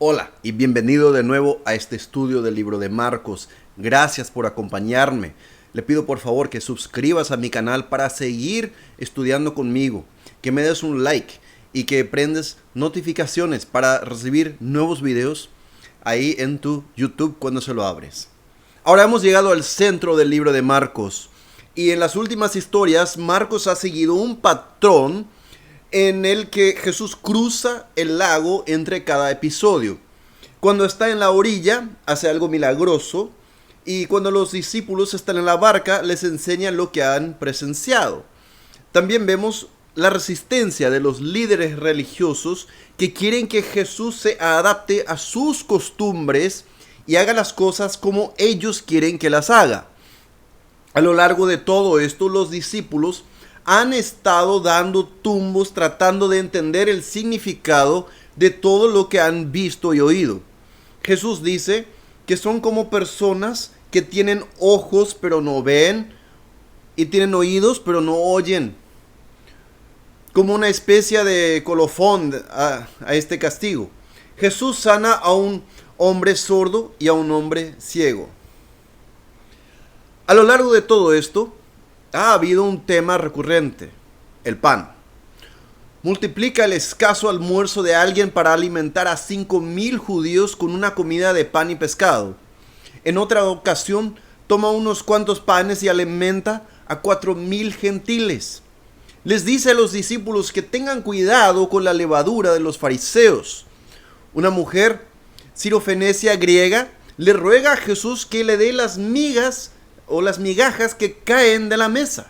Hola y bienvenido de nuevo a este estudio del libro de Marcos. Gracias por acompañarme. Le pido por favor que suscribas a mi canal para seguir estudiando conmigo, que me des un like y que prendes notificaciones para recibir nuevos videos ahí en tu YouTube cuando se lo abres. Ahora hemos llegado al centro del libro de Marcos y en las últimas historias Marcos ha seguido un patrón en el que Jesús cruza el lago entre cada episodio. Cuando está en la orilla, hace algo milagroso, y cuando los discípulos están en la barca, les enseña lo que han presenciado. También vemos la resistencia de los líderes religiosos que quieren que Jesús se adapte a sus costumbres y haga las cosas como ellos quieren que las haga. A lo largo de todo esto, los discípulos han estado dando tumbos tratando de entender el significado de todo lo que han visto y oído. Jesús dice que son como personas que tienen ojos pero no ven y tienen oídos pero no oyen. Como una especie de colofón a este castigo. Jesús sana a un hombre sordo y a un hombre ciego. A lo largo de todo esto, ha habido un tema recurrente, el pan. Multiplica el escaso almuerzo de alguien para alimentar a 5,000 judíos con una comida de pan y pescado. En otra ocasión, toma unos cuantos panes y alimenta a 4,000 gentiles. Les dice a los discípulos que tengan cuidado con la levadura de los fariseos. Una mujer sirofenicia griega le ruega a Jesús que le dé las migas o las migajas que caen de la mesa.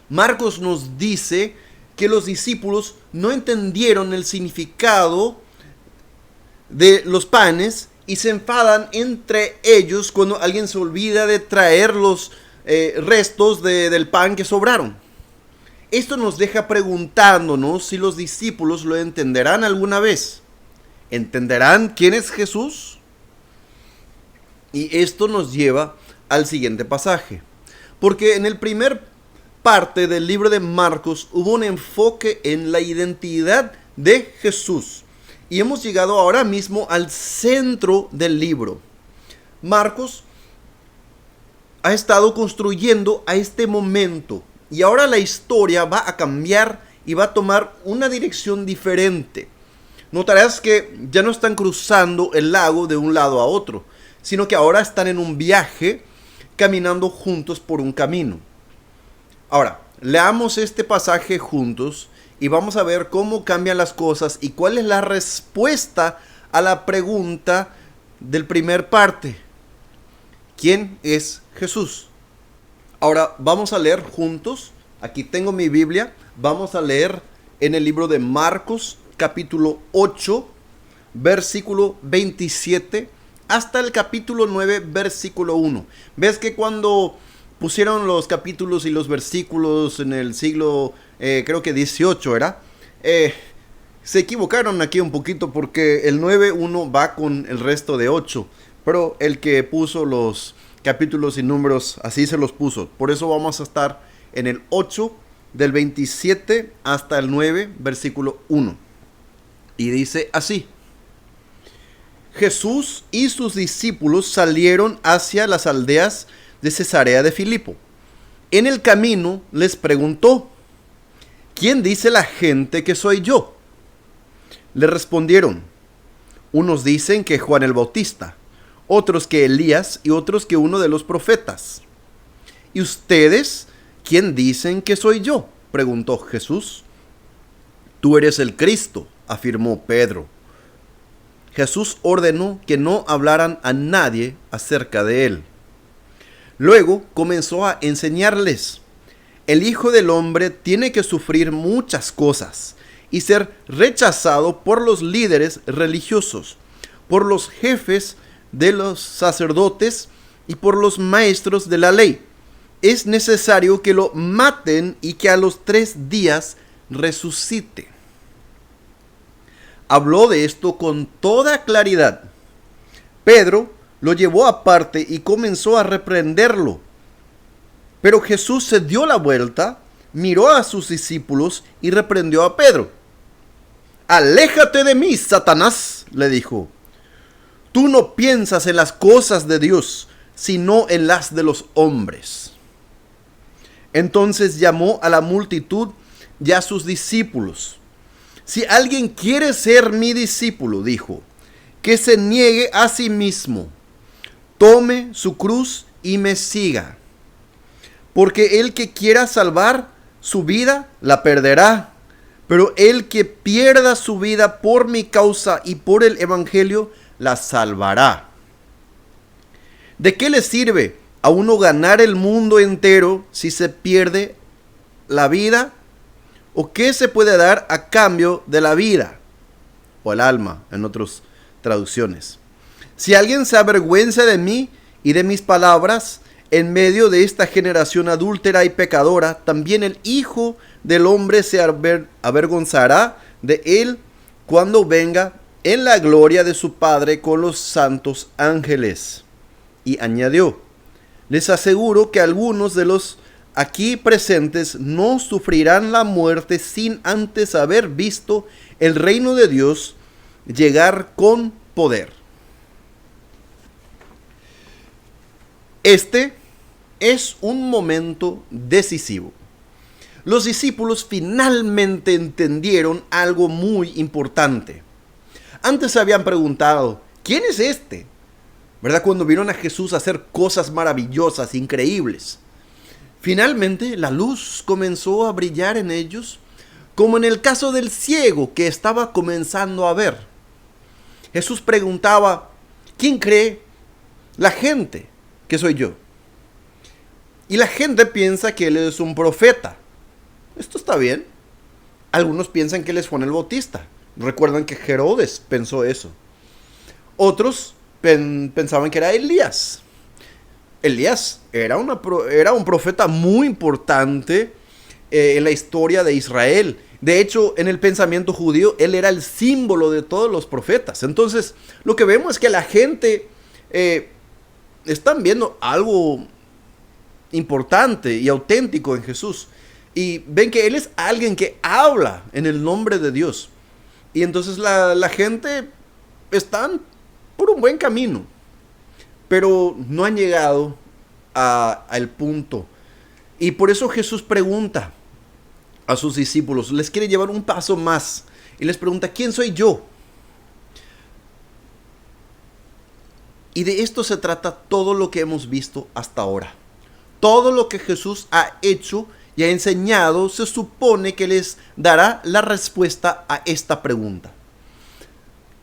Marcos nos dice que los discípulos no entendieron el significado de los panes y se enfadan entre ellos cuando alguien se olvida de traer los restos del pan que sobraron. Esto nos deja preguntándonos si los discípulos lo entenderán alguna vez. ¿Entenderán quién es Jesús? Y esto nos lleva al siguiente pasaje, porque en el primer parte del libro de Marcos hubo un enfoque en la identidad de Jesús y hemos llegado ahora mismo al centro del libro. Marcos ha estado construyendo a este momento y ahora la historia va a cambiar y va a tomar una dirección diferente. Notarás que ya no están cruzando el lago de un lado a otro, sino que ahora están en un viaje caminando juntos por un camino. Ahora, leamos este pasaje juntos y vamos a ver cómo cambian las cosas y cuál es la respuesta a la pregunta del primer parte. ¿Quién es Jesús? Ahora vamos a leer juntos. Aquí tengo mi Biblia. Vamos a leer en el libro de Marcos, capítulo 8, versículo 27 hasta el capítulo 9, versículo 1. ¿Ves que cuando pusieron los capítulos y los versículos en el siglo, creo que 18 era? Se equivocaron aquí un poquito porque el 9.1 va con el resto de 8. Pero el que puso los capítulos y números, así se los puso. Por eso vamos a estar en el 8, del 27 hasta el 9, versículo 1. Y dice así: Jesús y sus discípulos salieron hacia las aldeas de Cesarea de Filipo. En el camino les preguntó: ¿quién dice la gente que soy yo? Le respondieron: unos dicen que Juan el Bautista, otros que Elías y otros que uno de los profetas. ¿Y ustedes quién dicen que soy yo?, preguntó Jesús. Tú eres el Cristo, afirmó Pedro. Jesús ordenó que no hablaran a nadie acerca de él. Luego comenzó a enseñarles: el Hijo del Hombre tiene que sufrir muchas cosas y ser rechazado por los líderes religiosos, por los jefes de los sacerdotes y por los maestros de la ley. Es necesario que lo maten y que a los 3 días resucite. Habló de esto con toda claridad. Pedro lo llevó aparte y comenzó a reprenderlo. Pero Jesús se dio la vuelta, miró a sus discípulos y reprendió a Pedro. Aléjate de mí, Satanás, le dijo. Tú no piensas en las cosas de Dios, sino en las de los hombres. Entonces llamó a la multitud y a sus discípulos. Si alguien quiere ser mi discípulo, dijo, que se niegue a sí mismo, tome su cruz y me siga. Porque el que quiera salvar su vida, la perderá. Pero el que pierda su vida por mi causa y por el evangelio, la salvará. ¿De qué le sirve a uno ganar el mundo entero si se pierde la vida? ¿O qué se puede dar a cambio de la vida? O el alma, en otras traducciones. Si alguien se avergüenza de mí y de mis palabras, en medio de esta generación adúltera y pecadora, también el Hijo del Hombre se avergonzará de él cuando venga en la gloria de su Padre con los santos ángeles. Y añadió, les aseguro que algunos de los aquí presentes no sufrirán la muerte sin antes haber visto el reino de Dios llegar con poder. Este es un momento decisivo. Los discípulos finalmente entendieron algo muy importante. Antes se habían preguntado, ¿quién es este? ¿Verdad? Cuando vieron a Jesús hacer cosas maravillosas, increíbles. Finalmente la luz comenzó a brillar en ellos, como en el caso del ciego que estaba comenzando a ver. Jesús preguntaba, ¿quién cree la gente que soy yo? Y la gente piensa que él es un profeta. Esto está bien. Algunos piensan que él es Juan el Bautista. Recuerdan que Herodes pensó eso. Otros pensaban que era Elías. Elías era un profeta muy importante en la historia de Israel. De hecho, en el pensamiento judío, él era el símbolo de todos los profetas. Entonces, lo que vemos es que la gente están viendo algo importante y auténtico en Jesús. Y ven que él es alguien que habla en el nombre de Dios. Y entonces la gente están por un buen camino. Pero no han llegado al punto. Y por eso Jesús pregunta a sus discípulos. Les quiere llevar un paso más. Y les pregunta, ¿quién soy yo? Y de esto se trata todo lo que hemos visto hasta ahora. Todo lo que Jesús ha hecho y ha enseñado, se supone que les dará la respuesta a esta pregunta.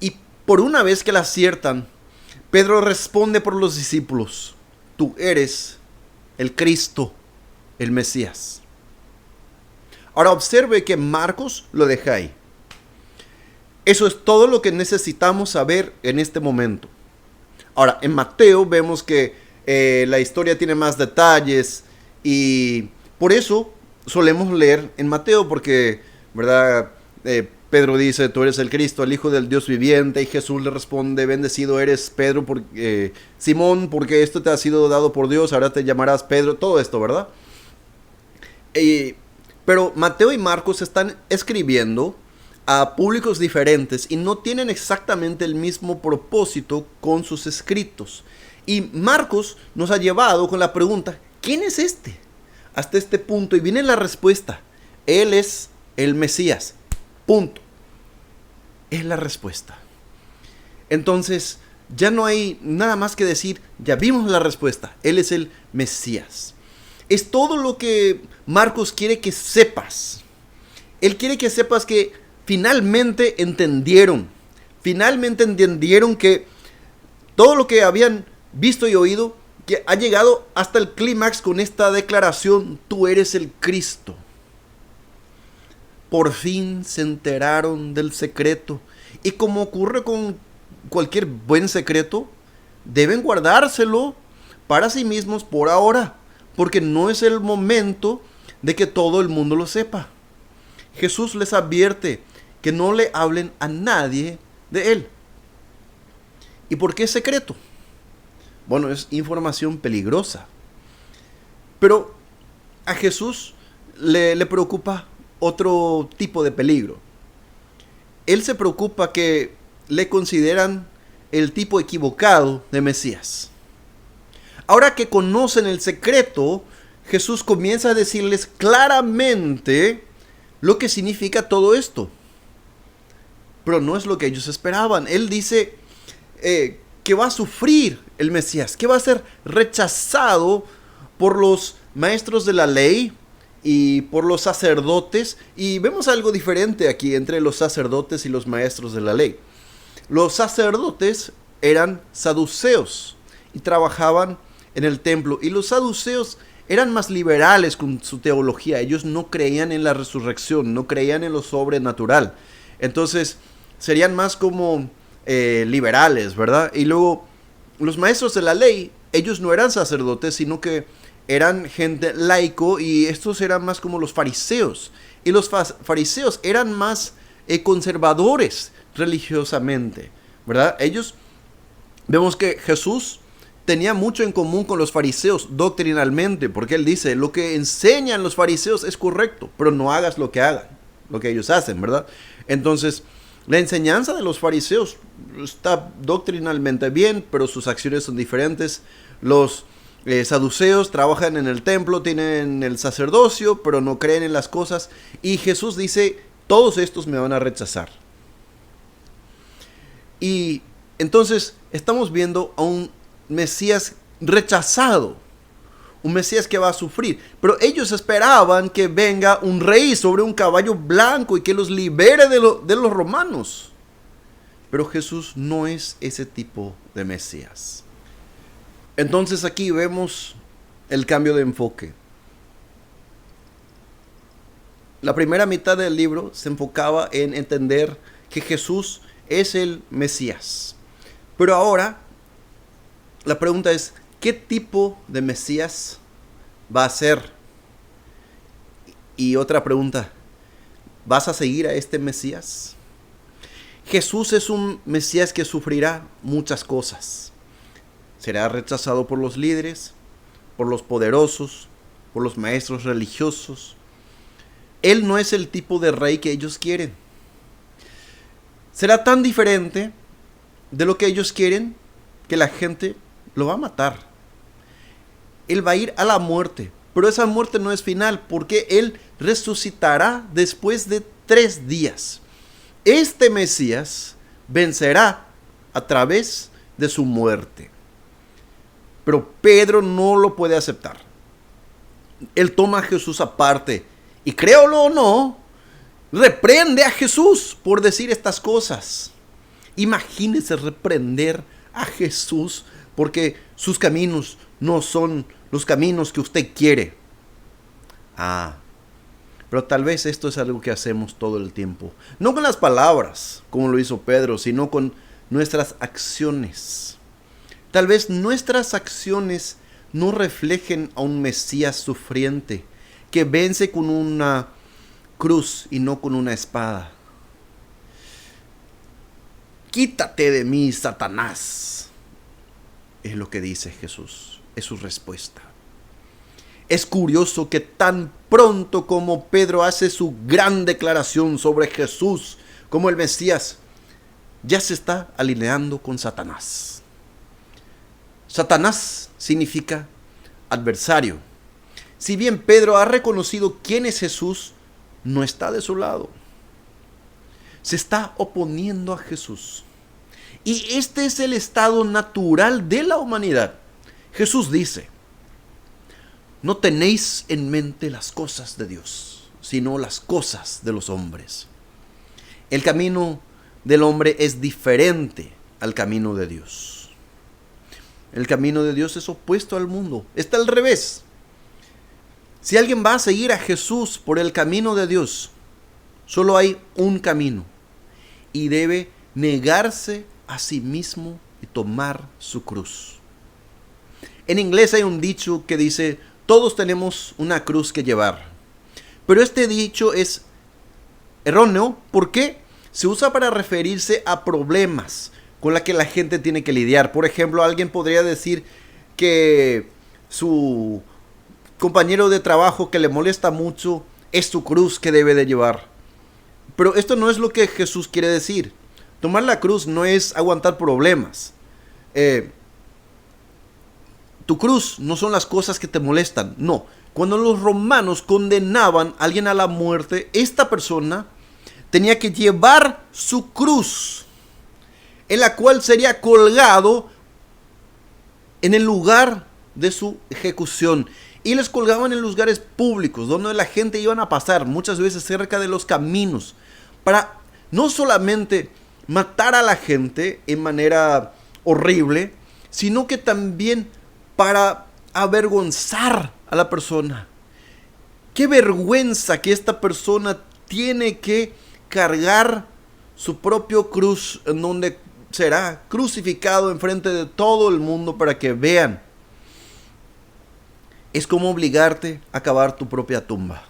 Y por una vez que la aciertan, Pedro responde por los discípulos, tú eres el Cristo, el Mesías. Ahora observe que Marcos lo deja ahí. Eso es todo lo que necesitamos saber en este momento. Ahora, en Mateo vemos que la historia tiene más detalles y por eso solemos leer en Mateo porque, ¿verdad? Pedro dice, tú eres el Cristo, el Hijo del Dios viviente, y Jesús le responde, bendecido eres Pedro, Simón, porque esto te ha sido dado por Dios, ahora te llamarás Pedro, todo esto, ¿verdad? Pero Mateo y Marcos están escribiendo a públicos diferentes y no tienen exactamente el mismo propósito con sus escritos. Y Marcos nos ha llevado con la pregunta, ¿quién es este? Hasta este punto, y viene la respuesta, él es el Mesías, punto. Es la respuesta. Entonces, ya no hay nada más que decir, ya vimos la respuesta, él es el Mesías. Es todo lo que Marcos quiere que sepas. Él quiere que sepas que finalmente entendieron que todo lo que habían visto y oído, que ha llegado hasta el clímax con esta declaración, tú eres el Cristo. Por fin se enteraron del secreto. Y como ocurre con cualquier buen secreto, deben guardárselo para sí mismos por ahora, porque no es el momento de que todo el mundo lo sepa. Jesús les advierte que no le hablen a nadie de él. ¿Y por qué es secreto? Bueno, es información peligrosa. Pero a Jesús le preocupa otro tipo de peligro. él se preocupa que le consideran el tipo equivocado de Mesías. Ahora que conocen el secreto, Jesús comienza a decirles claramente lo que significa todo esto. Pero no es lo que ellos esperaban. Él dice que va a sufrir el Mesías, que va a ser rechazado por los maestros de la ley y por los sacerdotes. Y vemos algo diferente aquí entre los sacerdotes y los maestros de la ley. Los sacerdotes eran saduceos y trabajaban en el templo. Y los saduceos eran más liberales con su teología. Ellos no creían en la resurrección, no creían en lo sobrenatural. Entonces serían más como liberales, ¿verdad? Y luego los maestros de la ley, ellos no eran sacerdotes, sino que eran gente laico, y estos eran más como los fariseos. Y los fariseos eran más conservadores religiosamente, ¿verdad? Ellos, vemos que Jesús tenía mucho en común con los fariseos doctrinalmente, porque él dice, lo que enseñan los fariseos es correcto, pero no hagas lo que hagan, lo que ellos hacen, ¿verdad? Entonces, la enseñanza de los fariseos está doctrinalmente bien, pero sus acciones son diferentes. Los saduceos trabajan en el templo, tienen el sacerdocio, pero no creen en las cosas. Y Jesús dice, todos estos me van a rechazar. Y entonces estamos viendo a un Mesías rechazado, un Mesías que va a sufrir. Pero ellos esperaban que venga un rey sobre un caballo blanco y que los libere de los romanos. Pero Jesús no es ese tipo de Mesías. Entonces aquí vemos el cambio de enfoque. La primera mitad del libro se enfocaba en entender que Jesús es el Mesías. Pero ahora la pregunta es, ¿qué tipo de Mesías va a ser? Y otra pregunta, ¿vas a seguir a este Mesías? Jesús es un Mesías que sufrirá muchas cosas. Será rechazado por los líderes, por los poderosos, por los maestros religiosos. Él no es el tipo de rey que ellos quieren. Será tan diferente de lo que ellos quieren que la gente lo va a matar. Él va a ir a la muerte, pero esa muerte no es final, porque Él resucitará después de 3 días. Este Mesías vencerá a través de su muerte. Pero Pedro no lo puede aceptar. Él toma a Jesús aparte y, créalo o no, reprende a Jesús por decir estas cosas. Imagínese reprender a Jesús porque sus caminos no son los caminos que usted quiere. Pero tal vez esto es algo que hacemos todo el tiempo. No con las palabras, como lo hizo Pedro, sino con nuestras acciones. Tal vez nuestras acciones no reflejen a un Mesías sufriente que vence con una cruz y no con una espada. Quítate de mí, Satanás, es lo que dice Jesús, es su respuesta. Es curioso que tan pronto como Pedro hace su gran declaración sobre Jesús como el Mesías, ya se está alineando con Satanás. Satanás significa adversario. Si bien Pedro ha reconocido quién es Jesús, no está de su lado. Se está oponiendo a Jesús. Y este es el estado natural de la humanidad. Jesús dice, no tenéis en mente las cosas de Dios, sino las cosas de los hombres. El camino del hombre es diferente al camino de Dios. El camino de Dios es opuesto al mundo. Está al revés. Si alguien va a seguir a Jesús por el camino de Dios, solo hay un camino. Y debe negarse a sí mismo y tomar su cruz. En inglés hay un dicho que dice, todos tenemos una cruz que llevar. Pero este dicho es erróneo porque se usa para referirse a problemas con los que la gente tiene que lidiar. Por ejemplo, alguien podría decir que su compañero de trabajo que le molesta mucho es su cruz que debe de llevar. Pero esto no es lo que Jesús quiere decir. Tomar la cruz no es aguantar problemas. Tu cruz no son las cosas que te molestan. No. Cuando los romanos condenaban a alguien a la muerte, esta persona tenía que llevar su cruz, en la cual sería colgado en el lugar de su ejecución. Y les colgaban en lugares públicos, donde la gente iban a pasar, muchas veces cerca de los caminos, para no solamente matar a la gente en manera horrible, sino que también para avergonzar a la persona. Qué vergüenza que esta persona tiene que cargar su propio cruz, en donde será crucificado enfrente de todo el mundo para que vean. Es como obligarte a cavar tu propia tumba.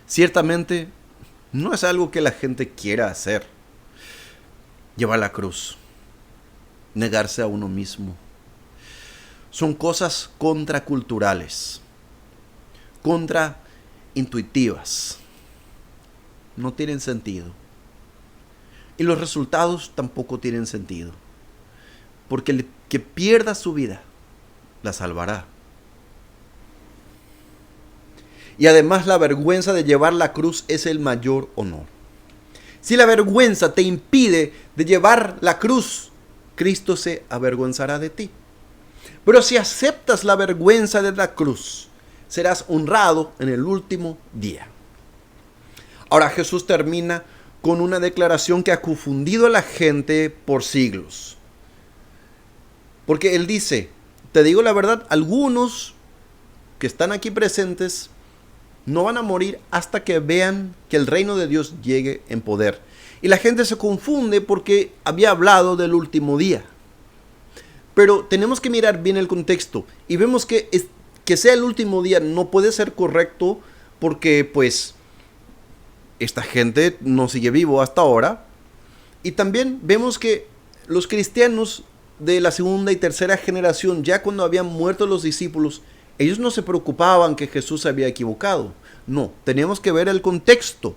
Ciertamente no es algo que la gente quiera hacer. Llevar la cruz, negarse a uno mismo. Son cosas contraculturales, contraintuitivas. No tienen sentido. Y los resultados tampoco tienen sentido. Porque el que pierda su vida, la salvará. Y además la vergüenza de llevar la cruz es el mayor honor. Si la vergüenza te impide de llevar la cruz, Cristo se avergonzará de ti. Pero si aceptas la vergüenza de la cruz, serás honrado en el último día. Ahora Jesús termina con una declaración que ha confundido a la gente por siglos. Porque Él dice, te digo la verdad, algunos que están aquí presentes no van a morir hasta que vean que el reino de Dios llegue en poder. Y la gente se confunde porque había hablado del último día. Pero tenemos que mirar bien el contexto y vemos que sea el último día no puede ser correcto porque pues esta gente no sigue vivo hasta ahora. Y también vemos que los cristianos de la segunda y tercera generación, ya cuando habían muerto los discípulos, ellos no se preocupaban que Jesús se había equivocado. No, tenemos que ver el contexto.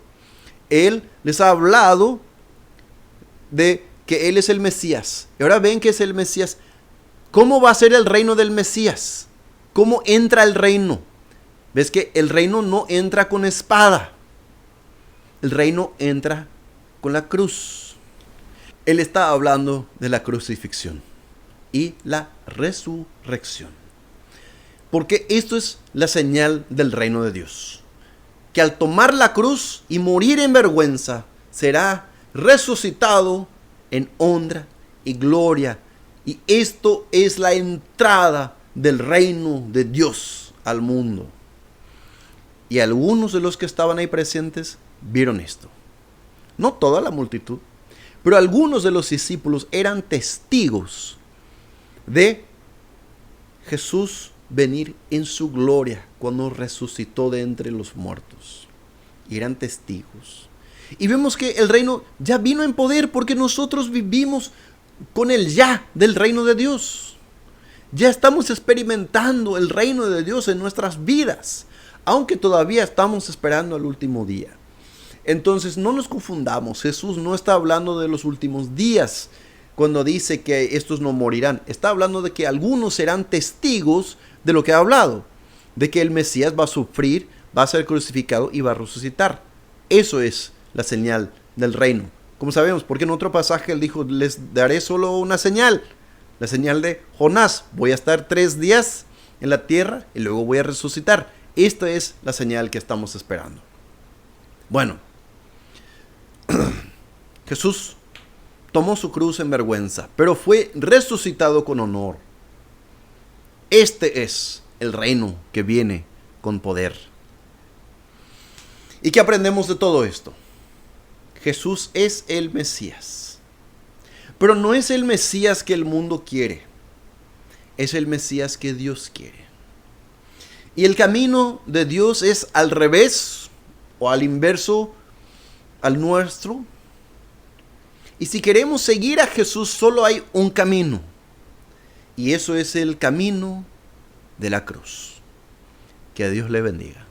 Él les ha hablado de que Él es el Mesías. Y ahora ven que es el Mesías. ¿Cómo va a ser el reino del Mesías? ¿Cómo entra el reino? ¿Ves que el reino no entra con espada? El reino entra con la cruz. Él está hablando de la crucifixión y la resurrección. Porque esto es la señal del reino de Dios. Que al tomar la cruz y morir en vergüenza, será resucitado en honra y gloria. Y esto es la entrada del reino de Dios al mundo. Y algunos de los que estaban ahí presentes vieron esto. No toda la multitud, pero algunos de los discípulos eran testigos de Jesús venir en su gloria cuando resucitó de entre los muertos. Y eran testigos. Y vemos que el reino ya vino en poder porque nosotros vivimos con el ya del reino de Dios. Ya estamos experimentando el reino de Dios en nuestras vidas, aunque todavía estamos esperando al último día. Entonces no nos confundamos, Jesús no está hablando de los últimos días cuando dice que estos no morirán. Está hablando de que algunos serán testigos de lo que ha hablado, de que el Mesías va a sufrir, va a ser crucificado y va a resucitar. Eso es la señal del reino. Como sabemos, porque en otro pasaje Él dijo, les daré solo una señal, la señal de Jonás, voy a estar 3 días en la tierra y luego voy a resucitar. Esta es la señal que estamos esperando. Bueno, Jesús tomó su cruz en vergüenza, pero fue resucitado con honor. Este es el reino que viene con poder. ¿Y qué aprendemos de todo esto? Jesús es el Mesías. Pero no es el Mesías que el mundo quiere. Es el Mesías que Dios quiere. Y el camino de Dios es al revés o al inverso al nuestro. Y si queremos seguir a Jesús, solo hay un camino. Y eso es el camino de la cruz. Que a Dios le bendiga.